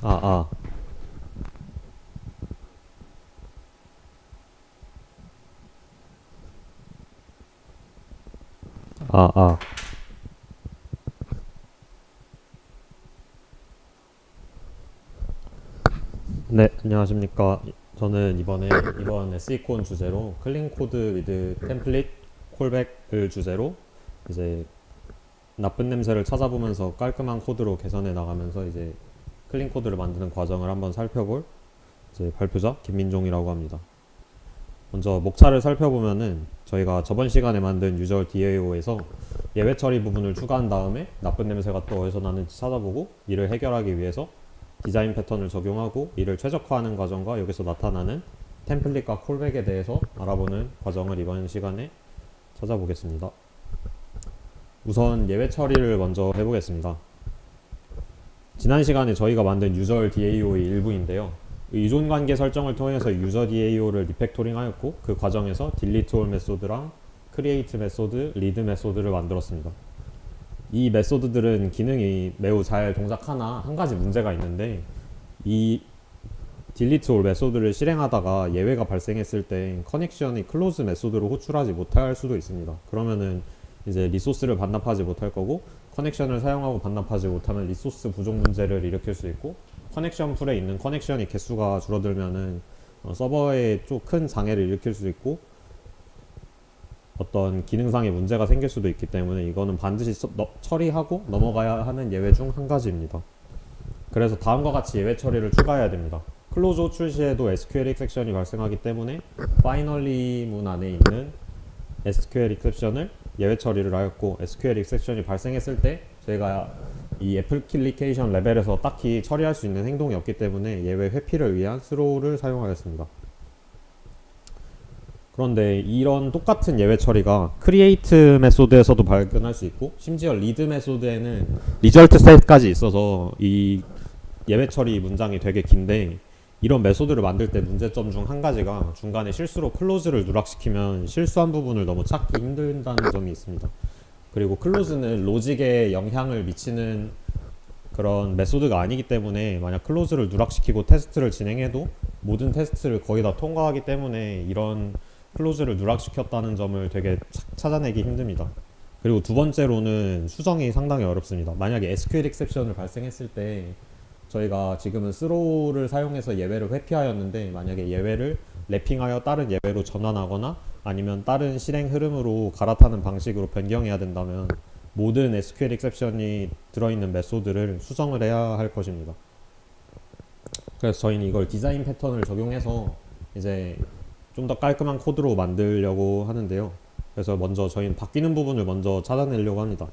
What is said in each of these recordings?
아, 아, 아, 아. 네, 안녕하십니까. 저는 이번 SE콘 주제로 클린 코드 위드 템플릿 콜백을 주제로 이제 나쁜 냄새를 찾아보면서 깔끔한 코드로 개선해 나가면서 이제 클린 코드를 만드는 과정을 한번 살펴볼 이제 발표자 김민종이라고 합니다. 먼저 목차를 살펴보면은 저희가 저번 시간에 만든 유저 DAO에서 예외 처리 부분을 추가한 다음에 나쁜 냄새가 또 어디서 나는지 찾아보고 이를 해결하기 위해서 디자인 패턴을 적용하고 이를 최적화하는 과정과 여기서 나타나는 템플릿과 콜백에 대해서 알아보는 과정을 이번 시간에 찾아보겠습니다. 우선 예외 처리를 먼저 해보겠습니다. 지난 시간에 저희가 만든 유저 DAO의 일부인데요. 의존 관계 설정을 통해서 유저 DAO를 리팩토링 하였고 그 과정에서 delete all 메소드랑 create 메소드, read 메소드를 만들었습니다. 이 메소드들은 기능이 매우 잘 동작하나 한 가지 문제가 있는데 이 delete all 메소드를 실행하다가 예외가 발생했을 때 커넥션이 close 메소드로 호출하지 못할 수도 있습니다. 그러면은 이제 리소스를 반납하지 못할 거고 커넥션을 사용하고 반납하지 못하면 리소스 부족 문제를 일으킬 수 있고 커넥션 풀에 있는 커넥션이 개수가 줄어들면은 서버에 좀 큰 장애를 일으킬 수 있고 어떤 기능상의 문제가 생길 수도 있기 때문에 이거는 반드시 처리하고 넘어가야 하는 예외 중 한 가지입니다. 그래서 다음과 같이 예외 처리를 추가해야 됩니다. 클로저 출시에도 SQL exception이 발생하기 때문에 finally 문 안에 있는 SQL exception을 예외 처리를 하였고 SQL exception이 발생했을 때 저희가 이 애플리케이션 레벨에서 딱히 처리할 수 있는 행동이 없기 때문에 예외 회피를 위한 throw를 사용하였습니다. 그런데 이런 똑같은 예외 처리가 create 메소드에서도 발견할 수 있고 심지어 read 메소드에는 result set까지 있어서 이 예외 처리 문장이 되게 긴데 이런 메소드를 만들 때 문제점 중 한 가지가 중간에 실수로 클로즈를 누락시키면 실수한 부분을 너무 찾기 힘들다는 점이 있습니다. 그리고 클로즈는 로직에 영향을 미치는 그런 메소드가 아니기 때문에 만약 클로즈를 누락시키고 테스트를 진행해도 모든 테스트를 거의 다 통과하기 때문에 이런 클로즈를 누락시켰다는 점을 되게 찾아내기 힘듭니다. 그리고 두 번째로는 수정이 상당히 어렵습니다. 만약에 SQL exception을 발생했을 때 저희가 지금은 스로우를 사용해서 예외를 회피하였는데 만약에 예외를 랩핑하여 다른 예외로 전환하거나 아니면 다른 실행 흐름으로 갈아타는 방식으로 변경해야 된다면 모든 SQL exception이 들어있는 메소드를 수정을 해야 할 것입니다. 그래서 저희는 이걸 디자인 패턴을 적용해서 이제 좀 더 깔끔한 코드로 만들려고 하는데요. 그래서 먼저 저희는 바뀌는 부분을 먼저 찾아내려고 합니다.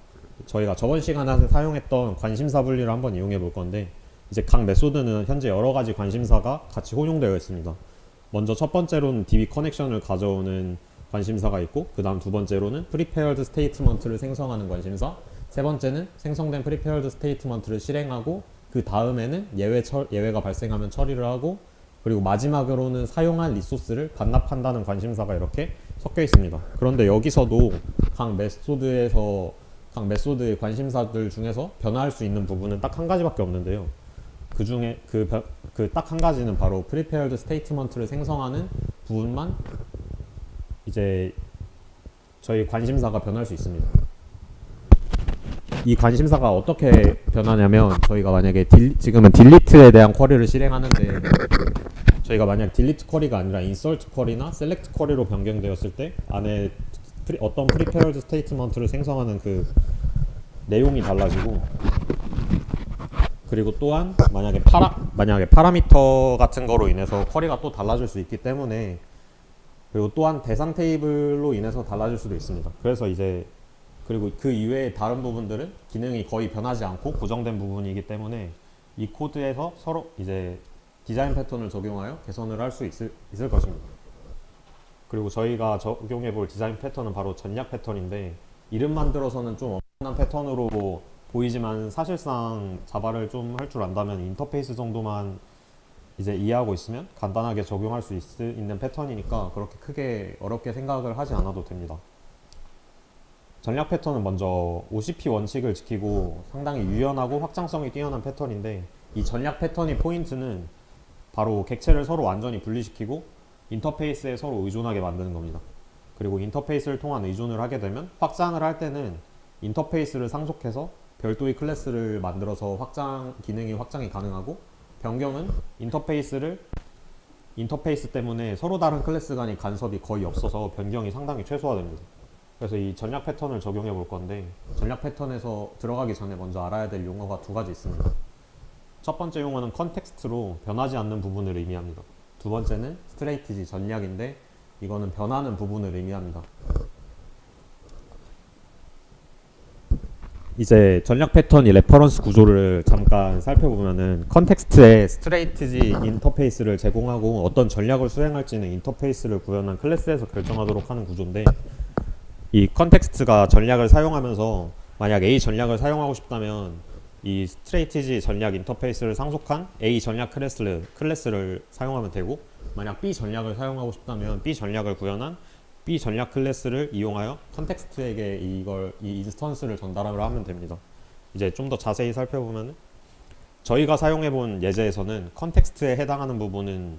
저희가 저번 시간에 사용했던 관심사 분리를 한번 이용해 볼 건데 이제 각 메소드는 현재 여러 가지 관심사가 같이 혼용되어 있습니다. 먼저 첫 번째로는 DB 커넥션을 가져오는 관심사가 있고 그 다음 두 번째로는 prepared statement를 생성하는 관심사, 세 번째는 생성된 prepared statement를 실행하고 그 다음에는 예외가 발생하면 처리를 하고 그리고 마지막으로는 사용한 리소스를 반납한다는 관심사가 이렇게 섞여 있습니다. 그런데 여기서도 각 메소드의 관심사들 중에서 변화할 수 있는 부분은 딱 한 가지밖에 없는데요. 그 중에 그 딱 한 가지는 바로 prepared statement를 생성하는 부분만 이제 저희 관심사가 변할 수 있습니다. 이 관심사가 어떻게 변하냐면 저희가 만약에 지금은 delete에 대한 쿼리를 실행하는데 저희가 만약 delete 쿼리가 아니라 insert 쿼리나 select 쿼리로 변경되었을 때 안에 어떤 prepared statement를 생성하는 그 내용이 달라지고 그리고 또한 만약에 파라미터 같은 거로 인해서 쿼리가 또 달라질 수 있기 때문에 그리고 또한 대상 테이블로 인해서 달라질 수도 있습니다. 그래서 이제 그리고 그 이외의 다른 부분들은 기능이 거의 변하지 않고 고정된 부분이기 때문에 이 코드에서 서로 이제 디자인 패턴을 적용하여 개선을 할 수 있을 것입니다. 그리고 저희가 적용해 볼 디자인 패턴은 바로 전략 패턴인데 이름만 들어서는 좀 엄청난 패턴으로 보이지만 사실상 자바를 좀 할 줄 안다면 인터페이스 정도만 이제 이해하고 있으면 간단하게 적용할 수 있는 패턴이니까 그렇게 크게 어렵게 생각을 하지 않아도 됩니다. 전략 패턴은 먼저 OCP 원칙을 지키고 상당히 유연하고 확장성이 뛰어난 패턴인데 이 전략 패턴의 포인트는 바로 객체를 서로 완전히 분리시키고 인터페이스에 서로 의존하게 만드는 겁니다. 그리고 인터페이스를 통한 의존을 하게 되면 확장을 할 때는 인터페이스를 상속해서 별도의 클래스를 만들어서 기능이 확장이 가능하고, 변경은 인터페이스 때문에 서로 다른 클래스 간의 간섭이 거의 없어서 변경이 상당히 최소화됩니다. 그래서 이 전략 패턴을 적용해 볼 건데, 전략 패턴에서 들어가기 전에 먼저 알아야 될 용어가 두 가지 있습니다. 첫 번째 용어는 컨텍스트로 변하지 않는 부분을 의미합니다. 두 번째는 스트레이티지 전략인데, 이거는 변하는 부분을 의미합니다. 이제 전략 패턴이 레퍼런스 구조를 잠깐 살펴보면은, 컨텍스트에 스트레이티지 인터페이스를 제공하고 어떤 전략을 수행할지는 인터페이스를 구현한 클래스에서 결정하도록 하는 구조인데, 이 컨텍스트가 전략을 사용하면서 만약 A 전략을 사용하고 싶다면 이 스트레이티지 전략 인터페이스를 상속한 A 전략 클래스를 사용하면 되고, 만약 B 전략을 사용하고 싶다면 B 전략을 구현한 B 전략 클래스를 이용하여 컨텍스트에게 이 인스턴스를 전달을 하면 됩니다. 이제 좀 더 자세히 살펴보면, 저희가 사용해본 예제에서는 컨텍스트에 해당하는 부분은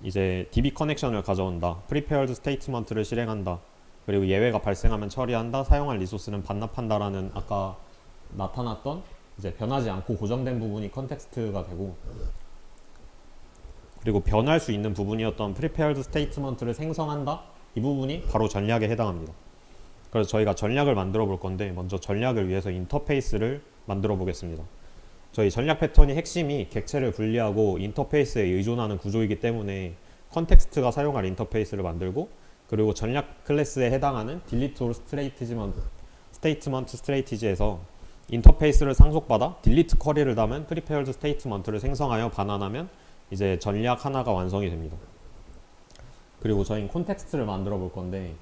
이제 DB 커넥션을 가져온다, prepared statement를 실행한다, 그리고 예외가 발생하면 처리한다, 사용할 리소스는 반납한다라는 아까 나타났던 이제 변하지 않고 고정된 부분이 컨텍스트가 되고, 그리고 변할 수 있는 부분이었던 prepared statement를 생성한다, 이 부분이 바로 전략에 해당합니다. 그래서 저희가 전략을 만들어 볼 건데, 먼저 전략을 위해서 인터페이스를 만들어 보겠습니다. 저희 전략 패턴이 핵심이 객체를 분리하고 인터페이스에 의존하는 구조이기 때문에 컨텍스트가 사용할 인터페이스를 만들고, 그리고 전략 클래스에 해당하는 delete or statement strategy에서 인터페이스를 상속받아 delete 쿼리를 담은 prepared statement를 생성하여 반환하면 이제 전략 하나가 완성이 됩니다. 그리고 저희는 콘텍스트를 만들어 볼 건데,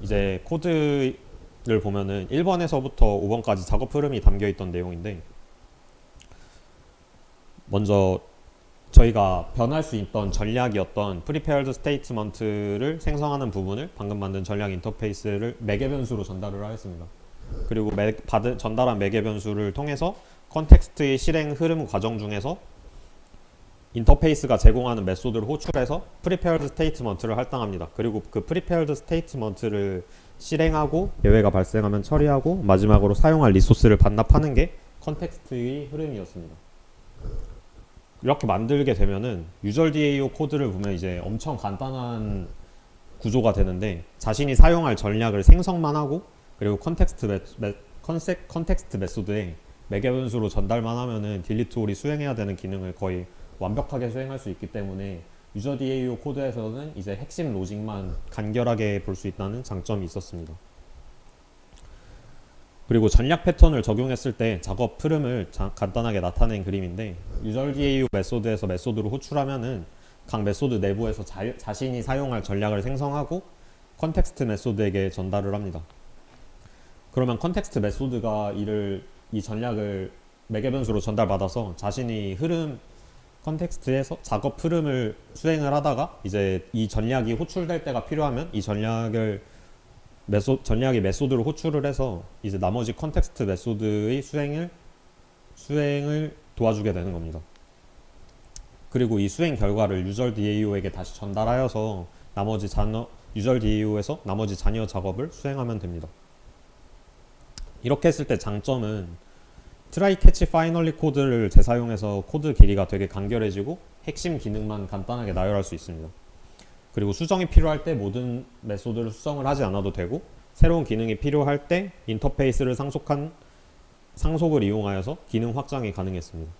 이제 코드를 보면은 1번에서부터 5번까지 작업 흐름이 담겨 있던 내용인데, 먼저 저희가 변할 수 있던 전략이었던 prepared statement를 생성하는 부분을 방금 만든 전략 인터페이스를 매개 변수로 전달을 하였습니다. 그리고 전달한 매개 변수를 통해서 컨텍스트의 실행 흐름 과정 중에서 인터페이스가 제공하는 메소드를 호출해서 prepared statement를 할당합니다. 그리고 그 prepared statement를 실행하고 예외가 발생하면 처리하고 마지막으로 사용할 리소스를 반납하는 게 컨텍스트의 흐름이었습니다. 이렇게 만들게 되면은 유저 DAO 코드를 보면 이제 엄청 간단한 구조가 되는데, 자신이 사용할 전략을 생성만 하고, 그리고 컨텍스트 메소드에 매개 변수로 전달만 하면은 딜리트 올이 수행해야 되는 기능을 거의 완벽하게 수행할 수 있기 때문에 유저 DAO 코드에서는 이제 핵심 로직만 간결하게 볼 수 있다는 장점이 있었습니다. 그리고 전략 패턴을 적용했을 때 작업 흐름을 간단하게 나타낸 그림인데, 유저 DAO 메소드에서 메소드를 호출하면은 각 메소드 내부에서 자신이 사용할 전략을 생성하고 컨텍스트 메소드에게 전달을 합니다. 그러면 컨텍스트 메소드가 이 전략을 매개 변수로 전달받아서 자신이 컨텍스트에서 작업 흐름을 수행을 하다가 이제 이 전략이 호출될 때가 필요하면 이 전략이 메소드를 호출을 해서 이제 나머지 컨텍스트 메소드의 수행을 도와주게 되는 겁니다. 그리고 이 수행 결과를 유저 DAO에게 다시 전달하여서 유저 DAO에서 나머지 잔여 작업을 수행하면 됩니다. 이렇게 했을 때 장점은 트라이 캐치 파이널리 코드를 재사용해서 코드 길이가 되게 간결해지고 핵심 기능만 간단하게 나열할 수 있습니다. 그리고 수정이 필요할 때 모든 메소드를 수정을 하지 않아도 되고, 새로운 기능이 필요할 때 인터페이스를 상속을 이용하여서 기능 확장이 가능했습니다.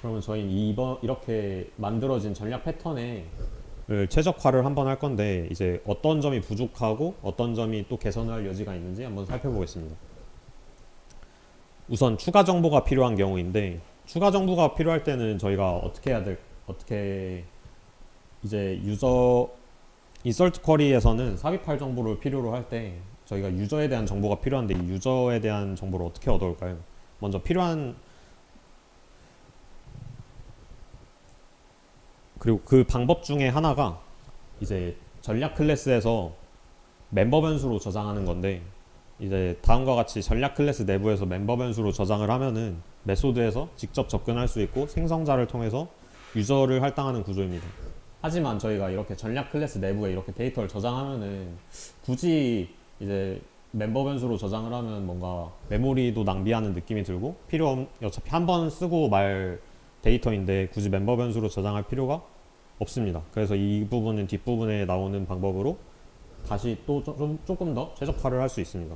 그러면 저희 이렇게 만들어진 전략 패턴에 최적화를 한번 할 건데, 이제 어떤 점이 부족하고 어떤 점이 또 개선할 여지가 있는지 한번 살펴보겠습니다. 우선 추가 정보가 필요한 경우인데, 추가 정보가 필요할 때는 저희가 이제 유저 인서트 쿼리에서는 삽입할 정보를 필요로 할 때 저희가 유저에 대한 정보가 필요한데, 이 유저에 대한 정보를 어떻게 얻어올까요? 먼저 그리고 그 방법 중에 하나가 이제 전략 클래스에서 멤버 변수로 저장하는 건데, 이제 다음과 같이 전략 클래스 내부에서 멤버 변수로 저장을 하면은 메소드에서 직접 접근할 수 있고 생성자를 통해서 유저를 할당하는 구조입니다. 하지만 저희가 이렇게 전략 클래스 내부에 이렇게 데이터를 저장하면은 굳이 이제 멤버 변수로 저장을 하면 뭔가 메모리도 낭비하는 느낌이 들고 어차피 한 번 쓰고 말 데이터인데 굳이 멤버 변수로 저장할 필요가 없습니다. 그래서 이 부분은 뒷부분에 나오는 방법으로 다시 또 조금 더 최적화를 할 수 있습니다.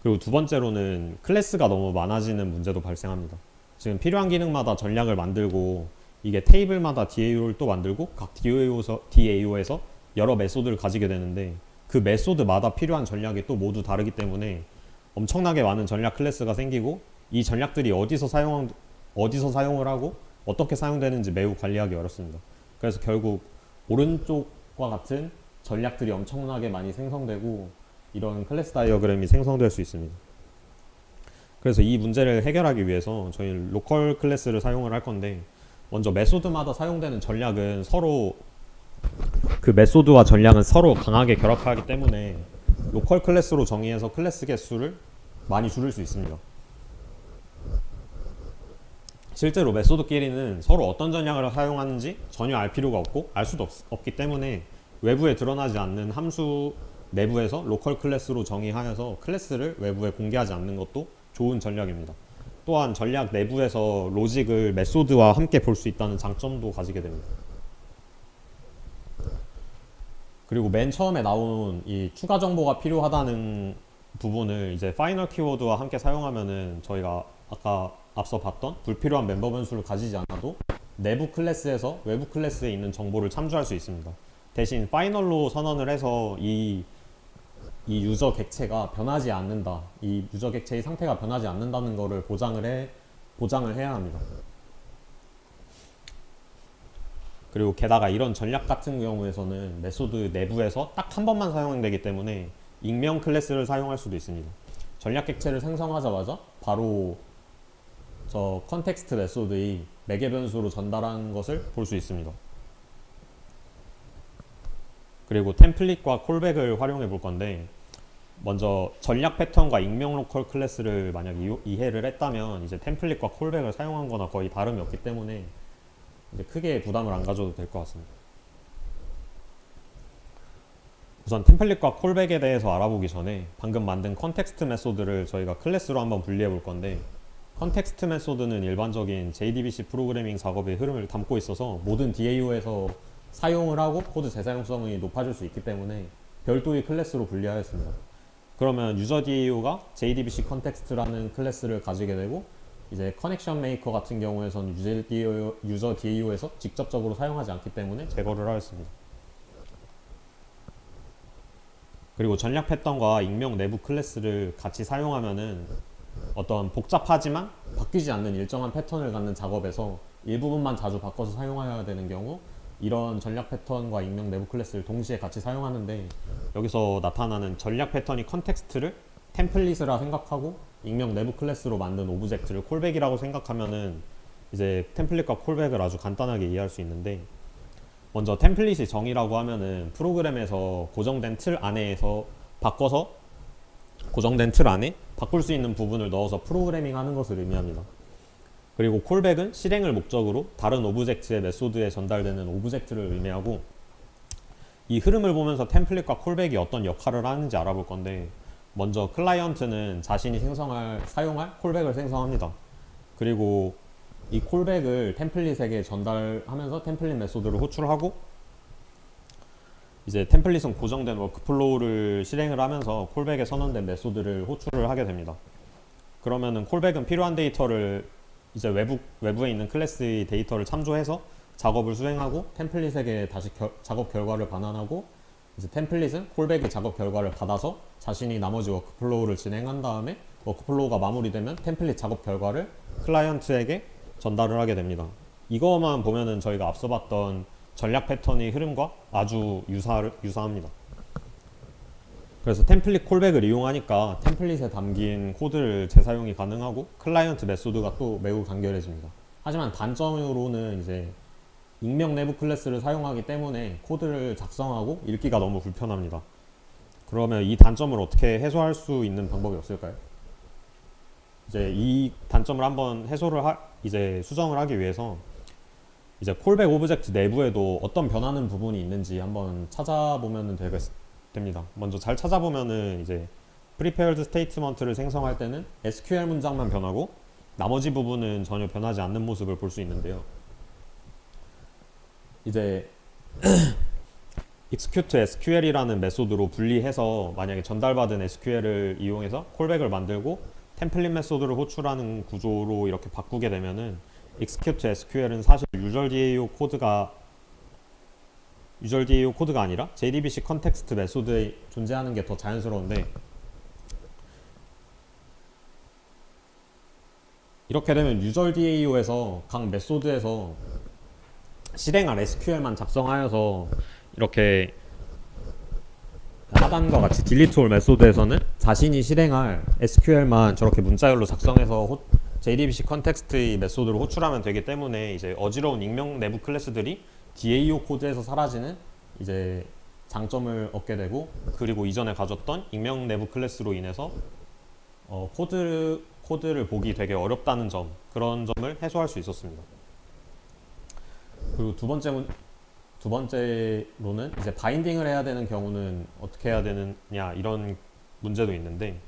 그리고 두 번째로는 클래스가 너무 많아지는 문제도 발생합니다. 지금 필요한 기능마다 전략을 만들고 이게 테이블마다 DAO를 또 만들고 각 DAO에서 여러 메소드를 가지게 되는데 그 메소드마다 필요한 전략이 또 모두 다르기 때문에 엄청나게 많은 전략 클래스가 생기고 이 전략들이 어디서 사용을 하고 어떻게 사용되는지 매우 관리하기 어렵습니다. 그래서 결국 오른쪽과 같은 전략들이 엄청나게 많이 생성되고 이런 클래스 다이어그램이 생성될 수 있습니다. 그래서 이 문제를 해결하기 위해서 저희는 로컬 클래스를 사용을 할 건데 먼저 메소드마다 사용되는 전략은 서로 그 메소드와 전략은 서로 강하게 결합하기 때문에 로컬 클래스로 정의해서 클래스 개수를 많이 줄일 수 있습니다. 실제로 메소드끼리는 서로 어떤 전략을 사용하는지 전혀 알 필요가 없고 알 수도 없기 때문에 외부에 드러나지 않는 함수 내부에서 로컬 클래스로 정의하여서 클래스를 외부에 공개하지 않는 것도 좋은 전략입니다. 또한 전략 내부에서 로직을 메소드와 함께 볼 수 있다는 장점도 가지게 됩니다. 그리고 맨 처음에 나온 이 추가 정보가 필요하다는 부분을 이제 파이널 키워드와 함께 사용하면은 저희가 아까 앞서 봤던 불필요한 멤버 변수를 가지지 않아도 내부 클래스에서 외부 클래스에 있는 정보를 참조할 수 있습니다. 대신 파이널로 선언을 해서 이 유저 객체가 변하지 않는다, 이 유저 객체의 상태가 변하지 않는다는 것을 보장을 해야 합니다. 그리고 게다가 이런 전략 같은 경우에서는 메소드 내부에서 딱 한 번만 사용되기 때문에 익명 클래스를 사용할 수도 있습니다. 전략 객체를 생성하자마자 바로 저 컨텍스트 메소드의 매개 변수로 전달한 것을 볼 수 있습니다. 그리고 템플릿과 콜백을 활용해 볼 건데 먼저 전략 패턴과 익명 로컬 클래스를 만약 이해를 했다면 이제 템플릿과 콜백을 사용한 거나 거의 다름이 없기 때문에 이제 크게 부담을 안 가져도 될 것 같습니다. 우선 템플릿과 콜백에 대해서 알아보기 전에 방금 만든 컨텍스트 메소드를 저희가 클래스로 한번 분리해 볼 건데 컨텍스트 메소드는 일반적인 JDBC 프로그래밍 작업의 흐름을 담고 있어서 모든 DAO에서 사용을 하고 코드 재사용성이 높아질 수 있기 때문에 별도의 클래스로 분리하였습니다. 그러면 유저 DAO가 JDBC 컨텍스트라는 클래스를 가지게 되고 이제 커넥션 메이커 같은 경우에서는 유저 DAO에서 직접적으로 사용하지 않기 때문에 제거를 하였습니다. 그리고 전략 패턴과 익명 내부 클래스를 같이 사용하면은 어떤 복잡하지만 바뀌지 않는 일정한 패턴을 갖는 작업에서 일부분만 자주 바꿔서 사용해야 되는 경우 이런 전략 패턴과 익명 내부 클래스를 동시에 같이 사용하는데 여기서 나타나는 전략 패턴이 컨텍스트를 템플릿이라 생각하고 익명 내부 클래스로 만든 오브젝트를 콜백이라고 생각하면은 이제 템플릿과 콜백을 아주 간단하게 이해할 수 있는데 먼저 템플릿이 정의라고 하면은 프로그램에서 고정된 틀 안에서 바꿔서 고정된 틀 안에 바꿀 수 있는 부분을 넣어서 프로그래밍 하는 것을 의미합니다. 그리고 콜백은 실행을 목적으로 다른 오브젝트의 메소드에 전달되는 오브젝트를 의미하고 이 흐름을 보면서 템플릿과 콜백이 어떤 역할을 하는지 알아볼 건데 먼저 클라이언트는 자신이 사용할 콜백을 생성합니다. 그리고 이 콜백을 템플릿에게 전달하면서 템플릿 메소드를 호출하고 이제 템플릿은 고정된 워크플로우를 실행을 하면서 콜백에 선언된 메소드를 호출을 하게 됩니다. 그러면은 콜백은 필요한 데이터를 이제 외부에 있는 클래스의 데이터를 참조해서 작업을 수행하고 템플릿에게 다시 작업 결과를 반환하고 이제 템플릿은 콜백의 작업 결과를 받아서 자신이 나머지 워크플로우를 진행한 다음에 워크플로우가 마무리되면 템플릿 작업 결과를 클라이언트에게 전달을 하게 됩니다. 이거만 보면은 저희가 앞서 봤던 전략 패턴의 흐름과 아주 유사합니다. 그래서 템플릿 콜백을 이용하니까 템플릿에 담긴 코드를 재사용이 가능하고 클라이언트 메소드가 또 매우 간결해집니다. 하지만 단점으로는 이제 익명 내부 클래스를 사용하기 때문에 코드를 작성하고 읽기가 너무 불편합니다. 그러면 이 단점을 어떻게 해소할 수 있는 방법이 없을까요? 이제 이 단점을 한번 이제 수정을 하기 위해서 이제 콜백 오브젝트 내부에도 어떤 변하는 부분이 있는지 한번 찾아보면 됩니다. 먼저 잘 찾아보면은 이제 prepared statement를 생성할 때는 SQL 문장만 변하고 나머지 부분은 전혀 변하지 않는 모습을 볼 수 있는데요. 이제 execute SQL이라는 메소드로 분리해서 만약에 전달받은 SQL을 이용해서 콜백을 만들고 템플릿 메소드를 호출하는 구조로 이렇게 바꾸게 되면은 execute SQL은 사실 user.dao 코드가 아니라 JDBC 컨텍스트 메소드에 존재하는 게 더 자연스러운데, 이렇게 되면 user.dao에서 각 메소드에서 실행할 SQL만 작성하여서 이렇게 하단과 같이 delete all 메소드에서는 자신이 실행할 SQL만 저렇게 문자열로 작성해서 JDBC 컨텍스트의 메소드로 호출하면 되기 때문에 이제 어지러운 익명 내부 클래스들이 DAO 코드에서 사라지는 이제 장점을 얻게 되고, 그리고 이전에 가졌던 익명 내부 클래스로 인해서 코드를 보기 되게 어렵다는 점, 그런 점을 해소할 수 있었습니다. 그리고 두 번째로는 이제 바인딩을 해야 되는 경우는 어떻게 해야 되느냐, 이런 문제도 있는데,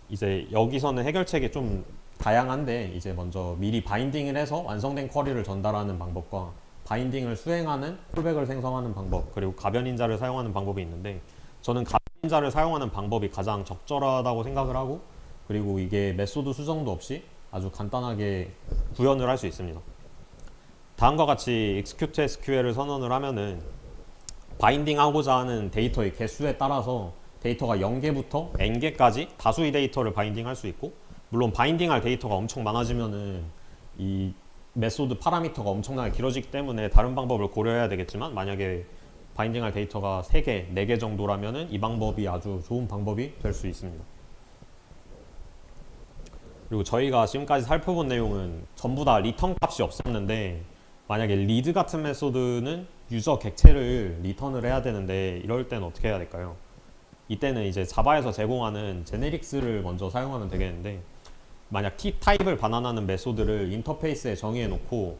이제 여기서는 해결책이 좀 다양한데, 이제 먼저 미리 바인딩을 해서 완성된 쿼리를 전달하는 방법과 바인딩을 수행하는 콜백을 생성하는 방법, 그리고 가변인자를 사용하는 방법이 있는데, 저는 가변인자를 사용하는 방법이 가장 적절하다고 생각을 하고, 그리고 이게 메소드 수정도 없이 아주 간단하게 구현을 할 수 있습니다. 다음과 같이 execute SQL을 선언을 하면은 바인딩하고자 하는 데이터의 개수에 따라서 데이터가 0개부터 n개까지 다수의 데이터를 바인딩할 수 있고, 물론 바인딩할 데이터가 엄청 많아지면은 이 메소드 파라미터가 엄청나게 길어지기 때문에 다른 방법을 고려해야 되겠지만, 만약에 바인딩할 데이터가 3개, 4개 정도라면은 이 방법이 아주 좋은 방법이 될 수 있습니다. 그리고 저희가 지금까지 살펴본 내용은 전부 다 리턴 값이 없었는데, 만약에 리드 같은 메소드는 유저 객체를 리턴을 해야 되는데, 이럴 때는 어떻게 해야 될까요? 이때는 이제 자바에서 제공하는 제네릭스를 먼저 사용하면 되겠는데, 만약 t 타입을 반환하는 메소드를 인터페이스에 정의해 놓고,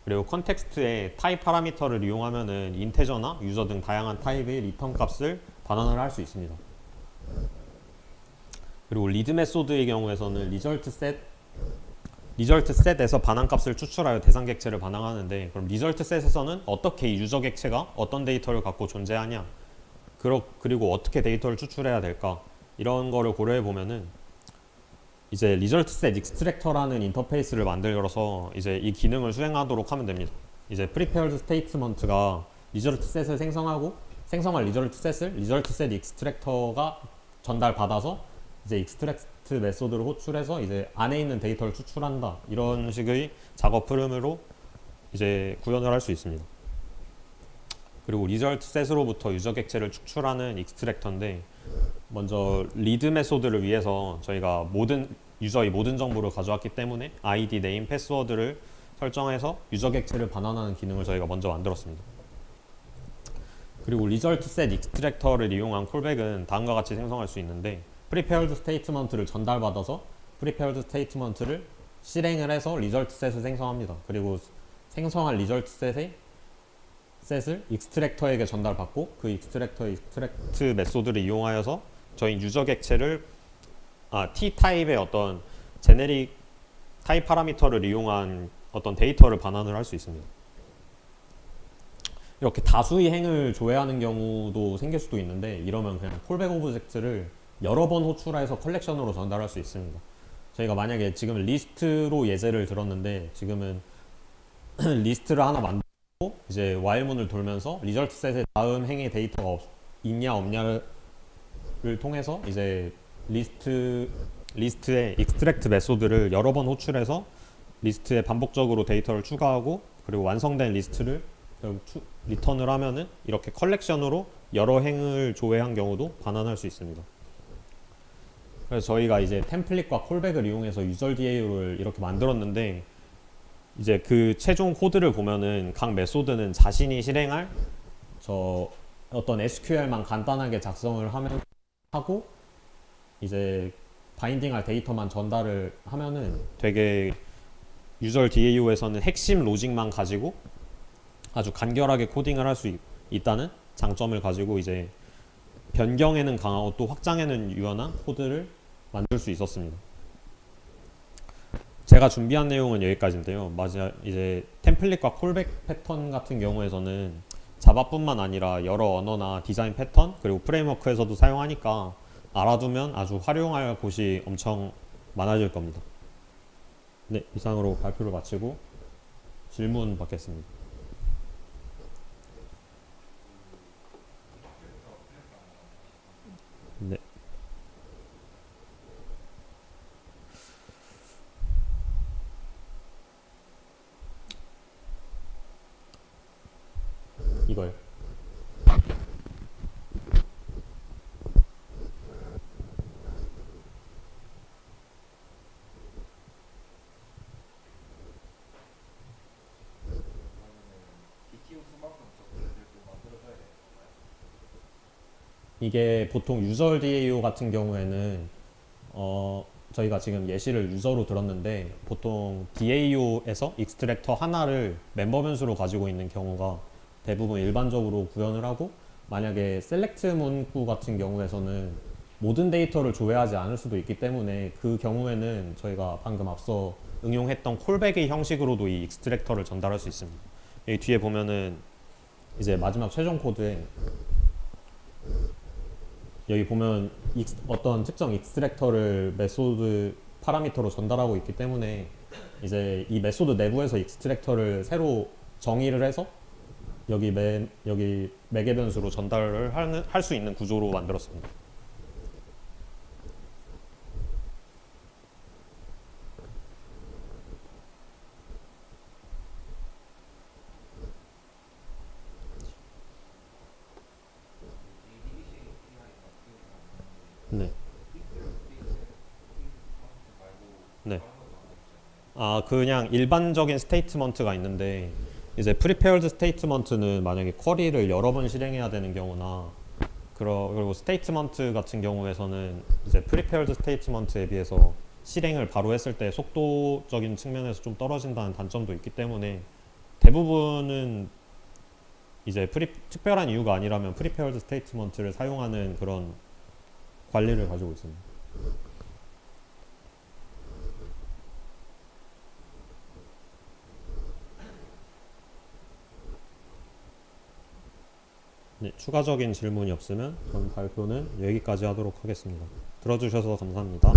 그리고 컨텍스트에 타입 파라미터를 이용하면은 인테저나 유저 등 다양한 타입의 리턴 값을 반환을 할 수 있습니다. 그리고 리드 메소드의 경우에서는 리절트 셋에서 반환 값을 추출하여 대상 객체를 반환하는데, 그럼 리절트 셋에서는 어떻게 유저 객체가 어떤 데이터를 갖고 존재하냐, 그리고 어떻게 데이터를 추출해야 될까, 이런 거를 고려해 보면은 이제 리절트 셋 익스트랙터라는 인터페이스를 만들어서 이제 이 기능을 수행하도록 하면 됩니다. 이제 prepared statement가 리절트 셋을 생성할 리절트 셋을 리절트 셋 익스트랙터가 전달받아서 이제 익스트랙트 메소드를 호출해서 이제 안에 있는 데이터를 추출한다, 이런 식의 작업 흐름으로 이제 구현을 할 수 있습니다. 그리고 리절트 셋으로부터 유저 객체를 추출하는 익스트랙터인데, 먼저 리드 메소드를 위해서 저희가 유저의 모든 정보를 가져왔기 때문에 아이디, 네임, 패스워드를 설정해서 유저 객체를 반환하는 기능을 저희가 먼저 만들었습니다. 그리고 리절트 셋 익스트랙터를 이용한 콜백은 다음과 같이 생성할 수 있는데, prepared statement를 전달받아서 prepared statement를 실행을 해서 리절트 셋을 생성합니다. 그리고 생성한 리절트 셋을 익스트랙터에게 전달받고, 그 익스트랙터의 익스트랙트 메소드를 이용하여서 저희 유저 객체를 t 타입의 어떤 제네릭 타입 파라미터를 이용한 어떤 데이터를 반환을 할 수 있습니다. 이렇게 다수의 행을 조회하는 경우도 생길 수도 있는데, 이러면 그냥 콜백 오브젝트를 여러 번 호출해서 컬렉션으로 전달할 수 있습니다. 저희가 만약에 지금 리스트로 예제를 들었는데, 지금은 리스트를 하나 만들고 이제 while문을 돌면서 리절트 셋의 다음 행의 데이터가 있냐 없냐를 통해서 이제 리스트의 익스트랙트 메소드를 여러 번 호출해서 리스트에 반복적으로 데이터를 추가하고, 그리고 완성된 리스트를 리턴을 하면은 이렇게 컬렉션으로 여러 행을 조회한 경우도 반환할 수 있습니다. 그래서 저희가 이제 템플릿과 콜백을 이용해서 user.dao를 이렇게 만들었는데, 이제 그 최종 코드를 보면은 각 메소드는 자신이 실행할 어떤 SQL만 간단하게 작성을 하면 하고 이제 바인딩할 데이터만 전달을 하면은 되게 유저 DAO에서는 핵심 로직만 가지고 아주 간결하게 코딩을 할 수 있다는 장점을 가지고 이제 변경에는 강하고 또 확장에는 유연한 코드를 만들 수 있었습니다. 제가 준비한 내용은 여기까지인데요. 맞아, 이제 템플릿과 콜백 패턴 같은 경우에서는 자바뿐만 아니라 여러 언어나 디자인 패턴 그리고 프레임워크에서도 사용하니까 알아두면 아주 활용할 곳이 엄청 많아질 겁니다. 네, 이상으로 발표를 마치고 질문 받겠습니다. 네. 이걸 이게 보통 유저 DAO 같은 경우에는 저희가 지금 예시를 유저로 들었는데 보통 DAO에서 익스트랙터 하나를 멤버 변수로 가지고 있는 경우가 대부분 일반적으로 구현을 하고 만약에 셀렉트 문구 같은 경우에서는 모든 데이터를 조회하지 않을 수도 있기 때문에 그 경우에는 저희가 방금 앞서 응용했던 콜백의 형식으로도 이 익스트랙터를 전달할 수 있습니다. 여기 뒤에 보면은 이제 마지막 최종 코드에 여기 보면 어떤 특정 익스트랙터를 메소드 파라미터로 전달하고 있기 때문에 이제 이 메소드 내부에서 익스트랙터를 새로 정의를 해서 여기 매개 변수로 전달을 할 수 있는 구조로 만들었습니다. 네. 네. 아, 그냥 일반적인 스테이트먼트가 있는데 이제 프리페어드 스테이트먼트는 만약에 쿼리를 여러 번 실행해야 되는 경우나 그리고 스테이트먼트 같은 경우에서는 이제 프리페어드 스테이트먼트에 비해서 실행을 바로 했을 때 속도적인 측면에서 좀 떨어진다는 단점도 있기 때문에 대부분은 이제 특별한 이유가 아니라면 프리페어드 스테이트먼트를 사용하는 그런 관리를 가지고 있습니다. 네, 추가적인 질문이 없으면 전 발표는 여기까지 하도록 하겠습니다. 들어주셔서 감사합니다.